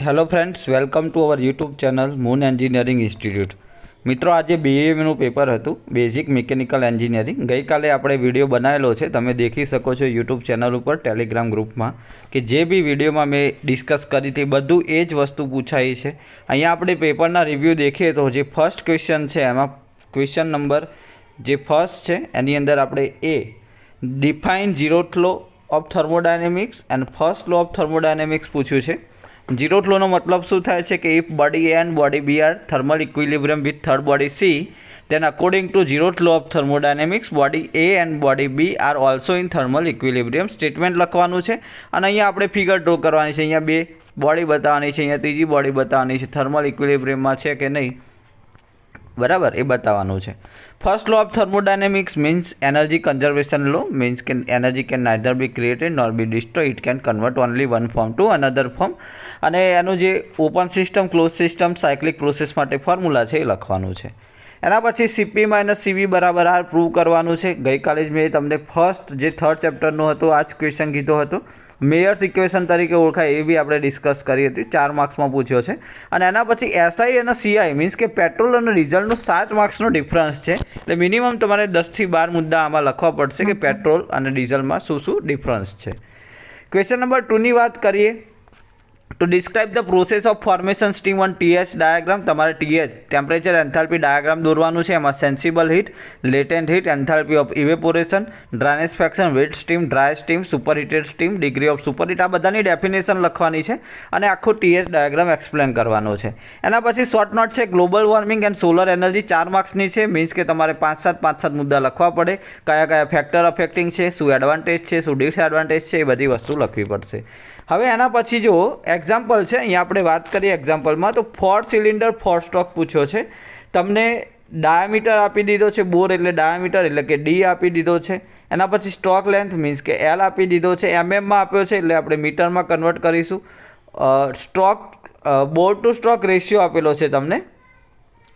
Hello friends, welcome to our YouTube channel moon engineering institute. મિત્રો, આજે બીએનું paper હતું, basic mechanical engineering. ગઈકાલે આપણે વિડીયો બનાવેલો છે, તમે દેખી શકો છો યુટ્યુબ ચેનલ ઉપર, ટેલિગ્રામ ગ્રુપમાં, કે જે બી વિડીયોમાં મેં ડિસ્કસ કરી હતી બધું એ જ વસ્તુ પૂછાઈ છે. અહીંયા આપણે પેપરના રિવ્યૂ દેખીએ તો જે ફર્સ્ટ ક્વેશ્ચન છે એમાં ક્વેશ્ચન નંબર જે ફર્સ્ટ છે એની અંદર આપણે define zeroth law of thermodynamics and first law of thermodynamics પૂછ્યું છે. ઝીરોથ લોનો મતલબ શું થાય છે કે if body A and body B are thermal equilibrium with third body C, then according to zeroth law of thermodynamics body A and body B are also in thermal equilibrium. Statement લખવાનું છે અને અહીંયા આપણે figure draw કરવાની છે. અહીંયા બે body બતાવવાની છે, અહીંયા ત્રીજી બોડી બતાવવાની છે, થર્મલ ઇક્વિલિબ્રિયમમાં છે કે નહીં, બરાબર, એ બતાવવાનું છે. First law of thermodynamics means energy conservation law, means કે energy can neither be created nor be destroy, it can convert only one form to another form. અને એનું જે open system close system cyclic process માટે formula છે એ લખવાનું છે. એના પછી સીપી માઇનસ સીવી બરાબર આર પ્રૂવ કરવાનું છે. ગઈકાલે જ મેં તમને ફર્સ્ટ જે થર્ડ ચેપ્ટરનો હતો આ જ ક્વેશ્ચન કીધો હતો. મેયર્સ ઇક્વેશન તરીકે ઓળખાય એ બી આપણે ડિસ્કસ કરી હતી, 4 માર્ક્સમાં પૂછ્યો છે. અને એના પછી એસઆઈ અને સીઆઈ મીન્સ કે પેટ્રોલ અને ડીઝલનો 7 માર્ક્સનો ડિફરન્સ છે. એટલે મિનિમમ તમારે 10થી 12 મુદ્દા આમાં લખવા પડશે કે પેટ્રોલ અને ડીઝલમાં શું શું ડિફરન્સ છે. ક્વેશ્ચન નંબર 2ની વાત કરીએ to describe the process of formation steam on TH diagram. તમારે ટીએચ ટેમ્પરેચર એન્થાલ્પી ડાયાગ્રામ દોરવાનું છે. એમાં sensible heat, latent heat, enthalpy of evaporation, dryness fraction, wet steam, dry steam, superheated steam, degree of superheat, આ બધાની definition લખવાની છે અને આખો ટીએચ ડાયાગ્રામ એક્સપ્લેન કરવાનો છે. એના પછી શોર્ટ નોટ છે global warming and solar energy, 4 માર્ક્સની છે. મીન્સ કે તમારે 5-7 મુદ્દા લખવા પડે. કયા કયા ફેક્ટર અફેક્ટિંગ છે, શું એડવાન્ટેજ છે, શું ડિસએડવાન્ટેજ છે, એ બધી વસ્તુ લખવી પડશે. હવે એના પછી જો એક્ઝામ્પલ છે, અહીંયા આપણે વાત કરીએ એક્ઝામ્પલમાં તો 4 સિલિન્ડર 4 સ્ટ્રોક પૂછ્યો છે. તમને ડાયામીટર આપી દીધો છે, બોર એટલે ડાયામીટર એટલે કે ડી આપી દીધો છે. એના પછી સ્ટ્રોક લેન્થ મીન્સ કે એલ આપી દીધો છે, એમએમમાં આપ્યો છે એટલે આપણે મીટરમાં કન્વર્ટ કરીશું. સ્ટ્રોક બોર ટુ સ્ટ્રોક રેશિયો આપેલો છે તમને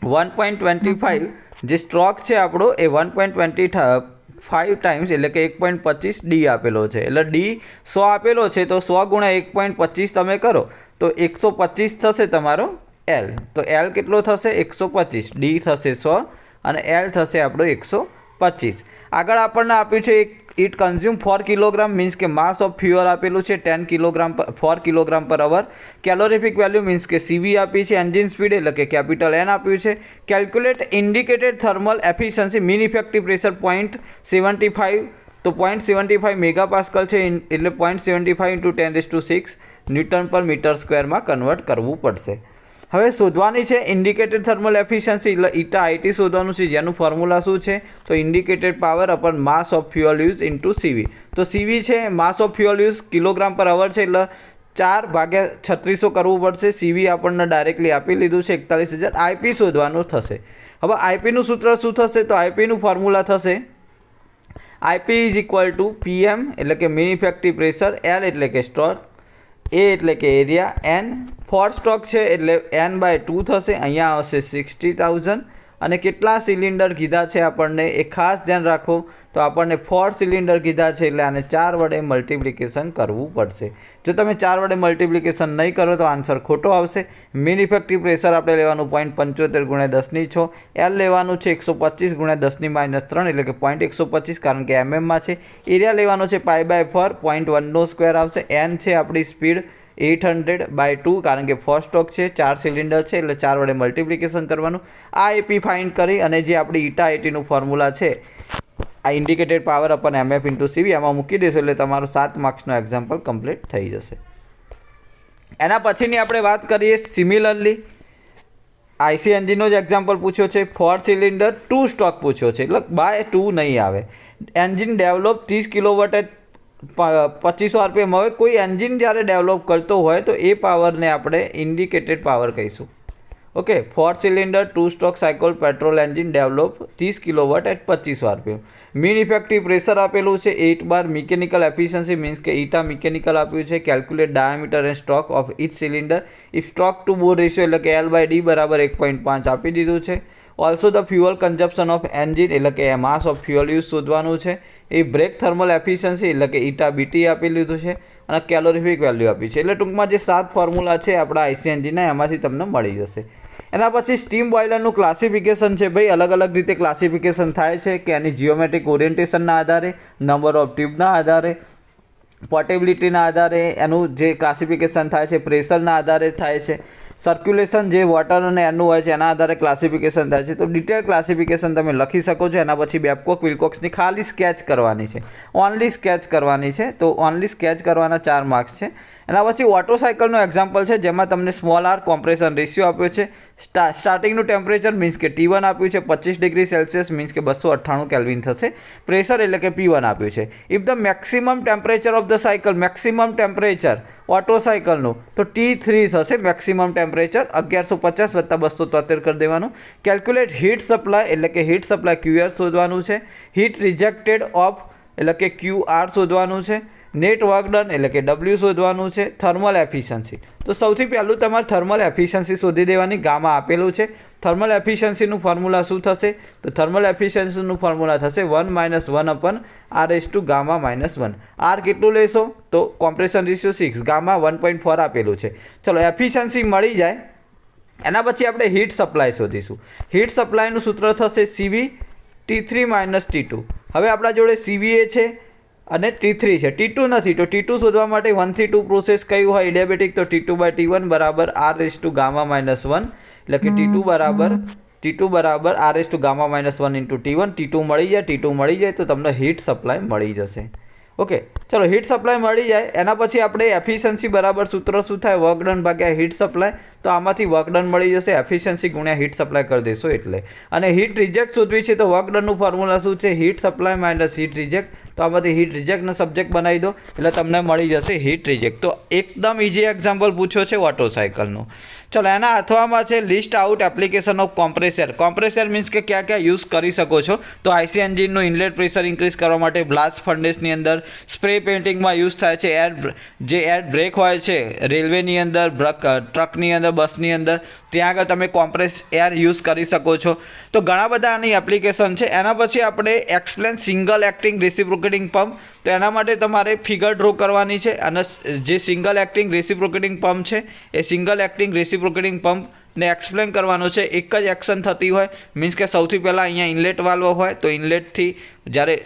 1.25. જે સ્ટ્રોક છે આપણો એ 1.25 ટાઈમ્સ એટલે કે 1.25 ડી આપેલો છે. એટલે ડી 100 આપેલો છે તો 100 ગુણ્યા 1.25 તમે કરો તો 125 થશે તમારો એલ. તો એલ કેટલો થશે? 125. ડી થશે 100 અને એલ થશે આપણો 125. આગળ આપણને આપ્યું છે ઇટ કન્ઝ્યુમ 4 કિલોગ્રામ મીન્સ કે માસ ઓફ ફ્યુઅલ આપેલું છે 10 કિલોગ્રામ 4 કિલોગ્રામ પર અવર. કેલોરીફિક વેલ્યુ મીન્સ કે સીવી આપી છે. એન્જિન સ્પીડ એટલે કે કેપિટલ એન આપ્યું છે. Calculate indicated thermal efficiency mean effective pressure 0.75, તો 0.75 મેગાપાસ્કલ છે એટલે 0.75 × 10⁶ ન્યૂટન પર મીટર સ્ક્વેરમાં કન્વર્ટ કરવું પડશે. હવે શોધવાની છે ઇન્ડિકેટેડ થર્મલ એફિશિયન્સી એટલે ઈટા આઈટી શોધવાનું છે, જેનું ફોર્મ્યુલા શું છે તો indicated power upon mass of fuel use into CV. તો સીવી છે mass of fuel use kilogram per hour છે એટલે 4/3600 કરવું પડશે. સીવી આપણને ડાયરેક્ટલી આપી લીધું છે 41,000. આઈપી શોધવાનું થશે. હવે આઈપીનું સૂત્ર શું થશે તો આઈપીનું ફોર્મ્યુલા થશે IP is equal to PM એટલે કે મીન ઇફેક્ટિવ પ્રેશર, એલ એટલે કે સ્ટ્રોક, એ એટલે કે એરિયા, એન 4 સ્ટ્રોક છે એટલે n/2 થશે. અહીંયા આવશે 60,000. અને કેટલા સિલિન્ડર કીધા છે આપણને એ ખાસ ધ્યાન રાખો. તો આપણને 4 સિલિન્ડર કીધા છે એટલે આને 4 વડે મલ્ટિપ્લિકેશન કરવું પડશે. જો તમે 4 વડે મલ્ટિપ્લિકેશન નહીં કરો તો આન્સર ખોટો આવશે. મીન ઇફેક્ટિવ પ્રેશર આપણે લેવાનું 0.75 × 10⁶. એલ લેવાનું છે 125 × 10⁻³ એટલે કે 0.125 કારણ કે એમએમમાં છે. એરિયા લેવાનો છે π/4 0.1² આવશે. એન છે આપણી સ્પીડ 800/2 કારણ કે ફર્સ્ટ સ્ટ્રોક છે, 4 સિલિન્ડર છે એટલે 4 વડે મલ્ટિપ્લિકેશન કરવાનું. આ એપી ફાઇન્ડ કરી અને જે આપણી ઈટા આઈટીનું ફોર્મ્યુલા છે આ ઇન્ડિકેટેડ પાવર અપન એમએફ ઇન્ટુ સીવી એમાં મૂકી દેશો એટલે તમારો 7 માર્ક્સનો એક્ઝામ્પલ કમ્પ્લીટ થઈ જશે. એના પછીની આપણે વાત કરીએ સિમિલરલી આઈસી એન્જિનનો જ એક્ઝામ્પલ પૂછ્યો છે. 4 સિલિન્ડર 2 સ્ટ્રોક પૂછ્યો છે એટલે બાય 2 નહીં આવે. Engine develop 30 kilowatt 2500 RPM. હવે કોઈ એન્જિન જ્યારે ડેવલપ કરતો હોય તો એ પાવરને આપણે ઇન્ડિકેટેડ પાવર કહીશું. Okay, 4 cylinder 2 stroke cycle petrol engine develop 30 kilowatt 2500 RPM. Mean effective pressure આપેલું છે 8 બાર. મિકેનિકલ એફિશિયન્સી મીન્સ કે ઈટા મિકેનિકલ આપ્યું છે. Calculate diameter and stroke of each cylinder. If stroke to bore ratio એટલે કે L/D બરાબર 1.5 આપી દીધું છે. Also the fuel consumption of engine એટલે કે માસ ઓફ ફ્યુઅલ યુઝ શોધવાનું છે. એ બ્રેક થર્મલ એફિશિયન્સી એટલે કે ઈટા બીટી આપી લીધું છે અને કેલોરીફિક વેલ્યુ આપી છે. એટલે ટૂંકમાં જે 7 ફોર્મ્યુલા છે આપણા આઈસી એન્જિનના એમાંથી તમને મળી જશે. એના પછી સ્ટીમ બોઇલરનું ક્લાસિફિકેશન છે ભાઈ, અલગ અલગ રીતે ક્લાસિફિકેશન થાય છે કે એની જીઓમેટ્રિક ઓરિએન્ટેશનના આધારે, નંબર ઓફ ટ્યુબના આધારે, પોર્ટેબિલિટીના આધારે એનું જે ક્લાસિફિકેશન થાય છે, પ્રેશરના આધારે થાય છે, સર્ક્યુલેશન જે વોટર અને એરનું હોય છે એના આધારે ક્લાસિફિકેશન થાય છે. તો ડિટેલ ક્લાસિફિકેશન તમે લખી શકો છો. એના પછી બેબકોક વિલ્કોક્સની ખાલી સ્કેચ કરવાની છે, ઓનલી સ્કેચ કરવાની છે. તો ઓનલી સ્કેચ કરવાના 4 માર્ક્સ છે. એના પછી ઓટો સાયકલનો એક્ઝામ્પલ છે જેમાં તમને સ્મોલ આર કોમ્પ્રેશન રેશિયો આપ્યો છે. સ્ટાર્ટિંગનું ટેમ્પરેચર મીન્સ કે T1 આપ્યું છે 25 ડિગ્રી સેલ્સિયસ મીન્સ કે 298 કેલ્વિન થશે. પ્રેશર એટલે કે P1 આપ્યું છે. If the maximum temperature of the cycle, maximum temperature Otto સાયકલનું તો T3 થશે મેક્સિમમ ટેમ્પરેચર. 1150 + 273 કરી દેવાનું. કેલ્ક્યુલેટ હીટ સપ્લાય એટલે કે હીટ સપ્લાય QR શોધવાનું છે. હીટ રિજેક્ટેડ ઓફ એટલે કે QR શોધવાનું છે. નેટ વર્ક ડન એટલે કે W શોધવાનું છે. થર્મલ એફિશિયન્સી, તો સૌથી પહેલું તમારે થર્મલ એફિશિયન્સી શોધી દેવાની. ગામા આપેલું છે. થર્મલ એફિશિયન્સીનું ફોર્મ્યુલા શું થશે? તો થર્મલ એફિશિયન્સીનું ફોર્મ્યુલા થશે 1 - 1/r⁻ ગામા -1. આર કેટલું લેશો? તો કોમ્પ્રેશન રેશિયો 6, ગામા 1.4 આપેલું છે. ચલો એફિશિયન્સી મળી જાય. એના પછી આપણે હીટ સપ્લાય શોધીશું. હીટ સપ્લાયનું સૂત્ર થશે CV T3 - T2. હવે આપણા જોડે CVA છે અને T3 છે, T2 નથી. તો T2 શોધવા માટે 1 થી 2 પ્રોસેસ કઈ હોય એડિયાબેટિક? તો T2/T1 = r⁻ ગામા -1 એટલે કે T2 = r⁻ gamma -1 × T1. T2 મળી જાય તો તમને હીટ સપ્લાય મળી જશે. ઓકે, ચલો હીટ સપ્લાય મળી જાય. એના પછી આપણે એફિશિયન્સી બરાબર સૂત્ર શું થાય? વર્ક ડન ભાગ્યા હીટ સપ્લાય. તો આમાંથી વર્ક ડન મળી જશે, એફિશિયન્સી ગુણ્યા હીટ સપ્લાય કરી દેશો એટલે. અને હીટ રિજેક્ટ શોધવી છે તો વર્ક ડનનું ફોર્મ્યુલા શું છે? Heat supply - heat reject. તો આમાંથી હીટ રિજેક્ટનો સબ્જેક્ટ બનાવી દો એટલે તમને મળી જશે હીટ રિજેક્ટ. તો એકદમ ઇઝી એક્ઝામ્પલ પૂછ્યો છે ઓટો સાયકલનું. ચલો એના અથવામાં છે list out application of compressor. Compressor means કે ક્યાં ક્યાં યુઝ કરી શકો છો? તો આઈસી એન્જિનનું ઇનલેટ પ્રેશર ઇન્ક્રીઝ કરવા માટે બ્લાસ્ટ ફર્નેસની અંદર, સ્પ્રે પેઇન્ટિંગમાં યુઝ થાય છે. એર બ્રેક હોય છે રેલવેની અંદર, ટ્રકની અંદર, બસની અંદર, ત્યાં આગળ તમે કોમ્પ્રેસ એર યુઝ કરી શકો છો. તો ઘણા બધા આની એપ્લિકેશન છે. એના પછી આપણે explain single acting reciprocating pump. તો એના માટે તમારે ફિગર ડ્રો કરવાની છે. અને જે સિંગલ એક્ટિંગ રેસિપ્રોકેટિંગ પંપ છે એ સિંગલ એક્ટિંગ રેસિપ્રોકેટિંગ પંપને એક્સપ્લેન કરવાનો છે. એક જ એક્શન થતી હોય મીન્સ કે સૌથી પહેલાં અહીંયા ઇનલેટ વાલ્વ હોય તો ઇનલેટથી જ્યારે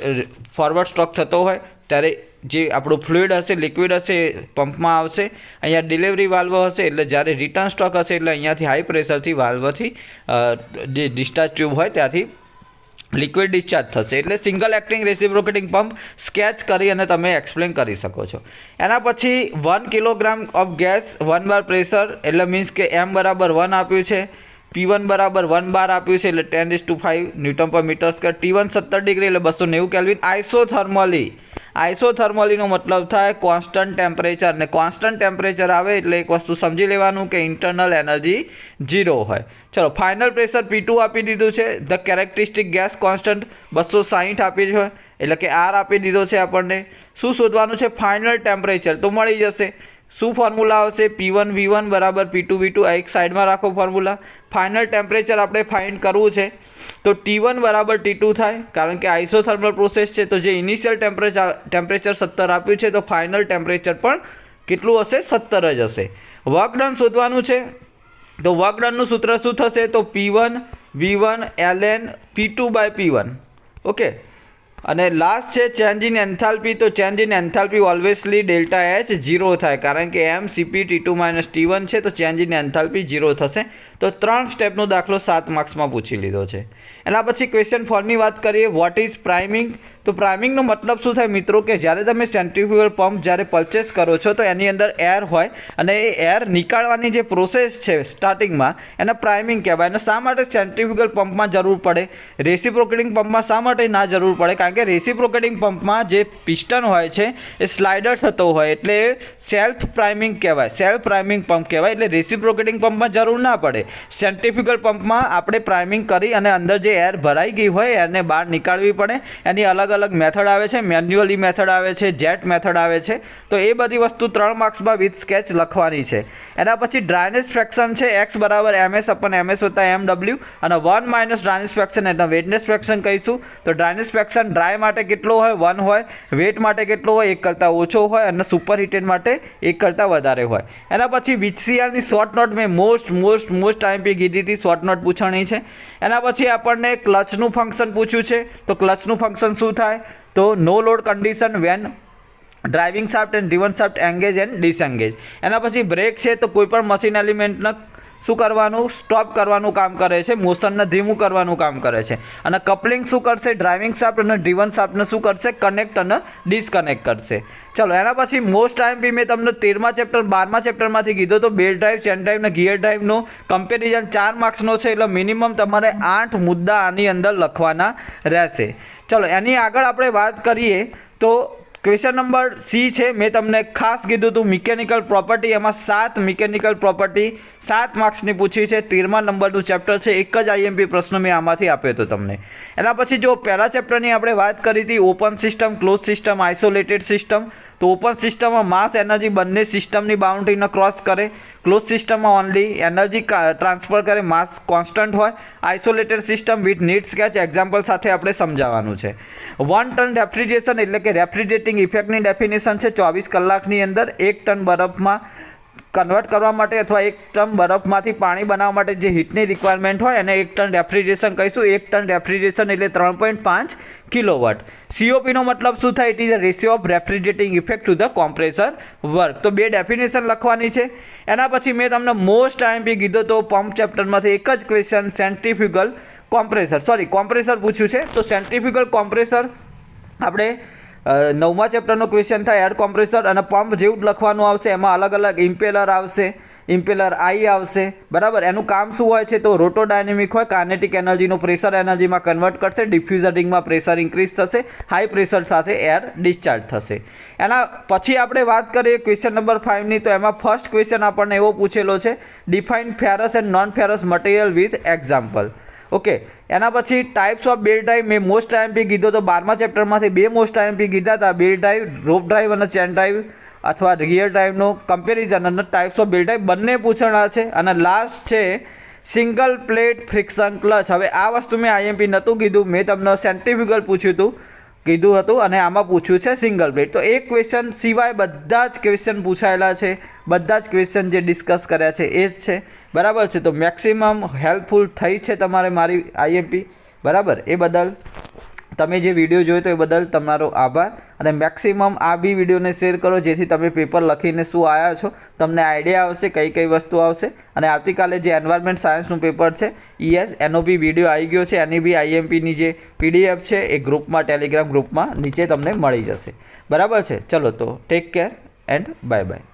ફોરવર્ડ સ્ટ્રોક થતો હોય ત્યારે જે આપણું ફ્લુઇડ હશે, લિક્વિડ હશે, પંપમાં આવશે. અહીંયા ડિલિવરી વાલ્વ હશે એટલે જ્યારે રિટર્ન સ્ટ્રોક હશે એટલે અહીંયાથી હાઈ પ્રેશરથી વાલ્વથી જે ડિસ્ચાર્જ ટ્યુબ હોય ત્યાંથી લિક્વિડ ડિસ્ચાર્જ થશે. એટલે single acting reciprocating pump sketch કરી અને તમે એક્સપ્લેન કરી શકો છો. એના પછી 1 kilogram of gas 1 bar pressure એટલે મીન્સ કે M = 1 આપ્યું છે, P1 = 1 બાર આપ્યું છે એટલે 10:5 Nm/m². T1 17 ડિગ્રી એટલે 290 કેલ્વિન. આઇસોથર્મલીનો મતલબ થાય કોન્સ્ટન્ટ ટેમ્પરેચર. ને કોન્સ્ટન્ટ ટેમ્પરેચર આવે એટલે એક વસ્તુ સમજી લેવાનું કે ઇન્ટરનલ એનર્જી 0 હોય. ચલો ફાઇનલ પ્રેશર P2 આપી દીધું છે. ધ કેરેક્ટરિસ્ટિક ગેસ કોન્સ્ટન્ટ 260 આપી છે એટલે કે R આપી દીધો છે આપણને. શું શોધવાનું છે? Final temperature. તો મળી જશે. શું ફોર્મ્યુલા આવશે? P1 V1 = P2 V2. આ એક સાઈડમાં રાખો ફોર્મ્યુલા. ફાઇનલ ટેમ્પરેચર આપણે ફાઇન્ડ કરવું છે તો T1 = T2 થાય કારણ કે આઇસોથર્મલ પ્રોસેસ છે. તો જે ઇનિશિયલ ટેમ્પરેચર 17 આપ્યું છે તો ફાઇનલ ટેમ્પરેચર પણ કેટલું હશે? 17 જ હશે. વર્ક ડન શોધવાનું છે તો વર્ક ડનનું સૂત્ર શું થશે? તો P1 V1 ln P2/P1. Okay, અને લાસ્ટ છે ચેન્જ ઇન એન્થાલ્પી. તો ચેન્જ ઇન એન્થાલ્પી ઓલ્વેસલી ΔH 0 થાય કારણ કે MCP T2 - T1 છે તો ચેન્જ ઇન એન્થાલ્પી 0 થશે. તો 3 સ્ટેપનો દાખલો 7 માર્ક્સમાં પૂછી લીધો છે. એના પછી ક્વેશ્ચન 4ની વાત કરીએ. What is priming? તો પ્રાઇમિંગનો મતલબ શું થાય મિત્રો? કે જ્યારે તમે સેન્ટ્રીફ્યુગલ પંપ જ્યારે પરચેસ કરો છો તો એની અંદર એર હોય અને એ એર નીકાળવાની જે પ્રોસેસ છે સ્ટાર્ટિંગમાં એને પ્રાઇમિંગ કહેવાય. અને શા માટે સેન્ટ્રીફ્યુગલ પંપમાં જરૂર પડે, રેસિપ્રોકેટિંગ પંપમાં શા માટે ના જરૂર પડે? કારણ કે રેસિપ્રોકેટિંગ પંપમાં જે પિસ્ટન હોય છે એ સ્લાઇડર થતો હોય એટલે સેલ્ફ પ્રાઇમિંગ કહેવાય, સેલ્ફ પ્રાઇમિંગ પંપ કહેવાય. એટલે રેસિપ્રોકેટિંગ પંપમાં જરૂર ના પડે. સેન્ટ્રીફ્યુગલ પંપમાં આપણે પ્રાઇમિંગ કરી અને અંદર જે એર ભરાઈ ગઈ હોય એરને બહાર નીકાળવી પડે. એની અલગ અલગ મેથડ આવે છે, મેન્યુઅલી મેથડ આવે છે, જેટ મેથડ આવે છે. તો એ બધી વસ્તુ 3 માર્ક્સમાં વિથ સ્કેચ લખવાની છે. એના પછી ડ્રાયનેસ ફ્રેક્શન છે x બરાબર ms/ms વત્તા mw અને 1 માઇનસ ડ્રાયનેસ ફ્રેક્શન એટલે વેટનેસ ફ્રેક્શન કહીશું. તો ડ્રાયનેસ ફ્રેક્શન ડ્રાય માટે કેટલો હોય? 1 હોય. વેટ માટે કેટલો હોય? 1 કરતાં ઓછો હોય. અને સુપર હીટેડ માટે 1 કરતાં વધારે હોય. એના પછી VCRની શોર્ટ નોટ મેં મોસ્ટ આઈએમપી કીધી હતી, શોર્ટ નોટ પૂછવાની છે. એના પછી આપણને ક્લચનું ફંક્શન પૂછ્યું છે. તો ક્લચનું ફંક્શન શું થાય? તો no load condition when driving shaft and driven shaft engage and disengage. એના પછી બ્રેક છે. તો કોઈ પણ મશીન એલિમેન્ટને શું કરવાનું? સ્ટોપ કરવાનું કામ કરે છે, મોશનને ધીમું કરવાનું કામ કરે છે. અને કપલિંગ શું કરશે? ડ્રાઇવિંગ શાફ્ટ અને ડ્રીવન શાફ્ટને શું કરશે? કનેક્ટ અને ડિસકનેક્ટ કરશે. ચલો એના પછી મોસ્ટ આઈએમપી મેં તમને 13મા ચેપ્ટર 12મા ચેપ્ટરમાંથી કીધો તો બેલ્ટ ડ્રાઈવ, ચેન ડ્રાઈવ અને ગિયર ડ્રાઈવનો કમ્પેરિઝન 4 માર્ક્સનો છે. એટલે મિનિમમ તમારે 8 મુદ્દા આની અંદર લખવાના રહેશે. ચલો એની આગળ આપણે વાત કરીએ તો ક્વેશ્ચન નંબર સી છે. મેં તમને ખાસ કીધું હતું મિકેનિકલ પ્રોપર્ટી, એમાં 7 મિકેનિકલ પ્રોપર્ટી 7 માર્ક્સની પૂછી છે. 13મા નંબરનું ચેપ્ટર છે. એક જ આઈએમપી પ્રશ્ન મેં આમાંથી આપ્યો હતો તમને. એના પછી જો પહેલા ચેપ્ટરની આપણે વાત કરી હતી open system, close system, isolated system. તો ઓપન સિસ્ટમમાં માસ એનર્જી બંને સિસ્ટમની બાઉન્ડ્રીને ક્રોસ કરે. ક્લોઝ સિસ્ટમમાં ઓનલી એનર્જી ટ્રાન્સફર કરે, માસ કોન્સ્ટન્ટ હોય. Isolated system with neat sketch example સાથે આપણે સમજાવવાનું છે. 1 ટન રેફ્રિજરેશન એટલે કે રેફ્રિજરેટિંગ ઇફેક્ટની ડેફિનેશન છે 24 કલાકની અંદર 1 ટન બરફમાં કન્વર્ટ કરવા માટે અથવા 1 ટન બરફમાંથી પાણી બનાવવા માટે જે હીટની રિક્વાયરમેન્ટ હોય એને 1 ટન રેફ્રિજરેશન કહીશું. 1 ટન રેફ્રિજરેશન એટલે 3.5 કિલોવોટ. COPનો મતલબ શું થાય? It is a ratio of refrigerating effect to the compressor work. તો 2 ડેફિનેશન લખવાની છે. એના પછી મેં તમને મોસ્ટ આઈએમપી કીધો તો પંપ ચેપ્ટરમાંથી એક જ ક્વેશ્ચન સેન્ટ્રીફ્યુગલ કોમ્પ્રેસર પૂછ્યું છે. તો સેન્ટ્રીફ્યુગલ કોમ્પ્રેસર આપણે 9મા ચેપ્ટરનો ક્વેશ્ચન થાય એર કોમ્પ્રેસર અને પંપ જેવું જ લખવાનું આવશે. એમાં અલગ અલગ ઇમ્પેલર આવશે, ઇમ્પેલર આઈ આવશે. બરાબર. એનું કામ શું હોય છે? તો રોટોડાયનેમિક હોય, કાઇનેટિક એનર્જીનું પ્રેશર એનર્જીમાં કન્વર્ટ કરશે. ડિફ્યુઝર રિંગમાં પ્રેશર ઇન્ક્રીઝ થશે, હાઈ પ્રેશર સાથે એર ડિસ્ચાર્જ થશે. એના પછી આપણે વાત કરીએ ક્વેશ્ચન નંબર 5ની. તો એમાં ફર્સ્ટ ક્વેશ્ચન આપણને એવો પૂછેલો છે define ferrous and non ferrous material with example. Okay. એના પછી ટાઈપ્સ ઓફ બેલ્ટ ડ્રાઈવ મેં મોસ્ટ આઈએમપી કીધો તો 12મા ચેપ્ટરમાંથી 2 મોસ્ટ આઈએમપી કીધા હતા. બેલ્ટ ડ્રાઈવ, રોપ ડ્રાઈવ અને ચેન ડ્રાઈવ અથવા ગિયર ડ્રાઈવનો કમ્પેરિઝન અને ટાઈપ્સ ઓફ બેલ્ટ ડ્રાઈવ બંને પૂછણા છે. અને લાસ્ટ છે સિંગલ પ્લેટ ફ્રિક્શન ક્લચ. હવે આ વસ્તુ મેં આઈએમપી નહોતું કીધું, મેં તમને સેન્ટ્રીફ્યુગલ કીધું હતું અને આમાં પૂછ્યું છે સિંગલ પ્લેટ. તો એક ક્વેશ્ચન સિવાય બધા જ ક્વેશ્ચન પૂછાયેલા છે, બધા જ ક્વેશ્ચન જે ડિસ્કસ કર્યા છે એ જ છે. બરાબર છે. તો મેક્સિમમ હેલ્પફુલ થઈ છે તમારે મારી આઈએમપી. બરાબર. એ બદલ તમે જે વિડીયો જોયો તો એ બદલ તમારો આભાર. અને મેક્સિમમ આ બી વિડીયોને શેર કરો જેથી તમે પેપર લખીને શું આવ્યા છો તમને આઈડિયા આવશે કઈ કઈ વસ્તુ આવશે. અને આવતીકાલે જે એન્વાયરમેન્ટ સાયન્સનું પેપર છે એનો બી વિડીયો આવી ગયો છે. એની બી આઈએમપીની જે PDF છે એ ગ્રુપમાં, ટેલિગ્રામ ગ્રુપમાં નીચે તમને મળી જશે. બરાબર છે. ચલો તો take care and bye bye.